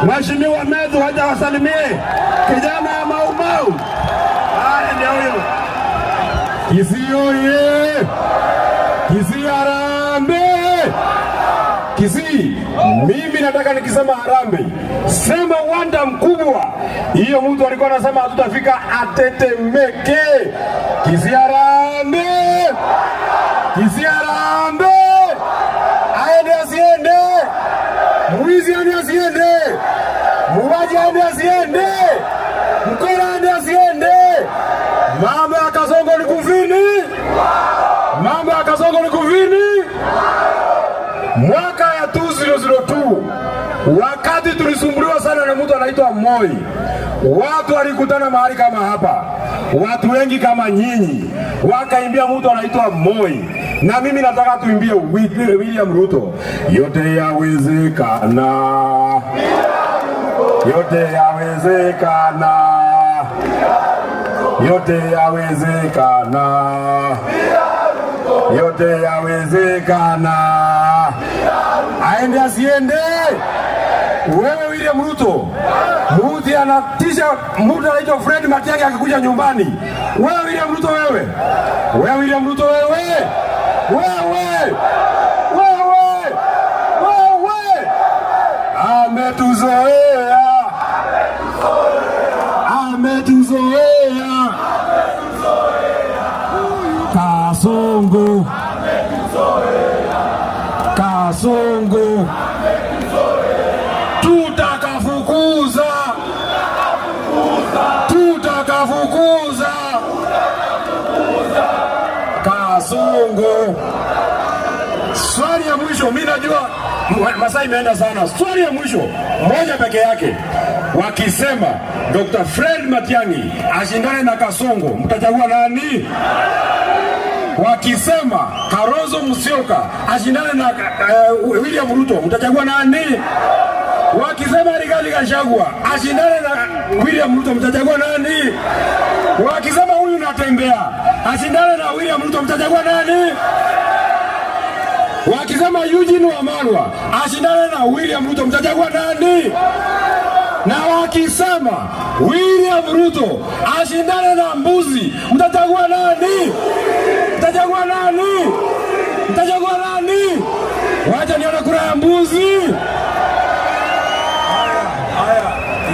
Mheshimiwa Metu haja wasalimie kijana ya Mau Mau. Haya ndio huyo. Kisii oye! Kisii harambee! Kisii, mimi nataka nikisema harambee, sema uwanja mkubwa. Hiyo mtu alikuwa anasema hatutafika atetemeke. Kisii harambee! Kisii harambee! Aende asiende! Mwizi aende asiende! Mubaji aende asiende! Mkora aende asiende! Mambo ya Kasongo ni kuvini! Mambo ya Kasongo ni kuvini! Mwaka ya 2002 wakati tulisumbuliwa sana na mtu anaitwa Moi, watu walikutana mahali kama hapa, watu wengi kama nyinyi wakaimbia mtu anaitwa Moi, na mimi nataka tuimbie William Ruto. Yote yawezekana, yote yawezekana, yote yawezekana, yote yawezekana. Aende asiende? Wewe William Ruto, mtu anatisha mtu anaitwa Fred Matiang'i akikuja nyumbani. Wewe William Ruto wewe. Wewe William Ruto wewe. Wewe. Wewe. Wewe. Ametuzoea. Ametuzoea. Kasongo. Kasongo. Tutakafukuza. Tutakafukuza. Kasongo. Swali ya mwisho, mimi najua masaa imeenda sana. Swali ya mwisho moja peke yake. Wakisema Dr. Fred Matiang'i ashindane na Kasongo, mtachagua nani? Wakisema Kalonzo Musyoka ashindane na William Ruto, mtachagua nani? Wakisema Rigathi Gachagua ashindane na William Ruto, mtachagua nani? Wakisema huyu Natembeya ashindane na William Ruto, mtachagua nani? Wakisema Eugene Wamalwa ashindane na William Ruto, mtachagua nani? Na wakisema William Ruto ashindane na Mbuzi, mtachagua nani? Mtachagua nani? Mtachagua nani? Wacha nione kura ya Mbuzi. Haya,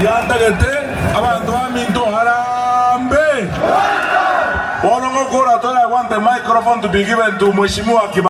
yandagete abantu baminto harambe. Bonongo kura tola, I want the microphone to be given to Mheshimiwa Kibaki.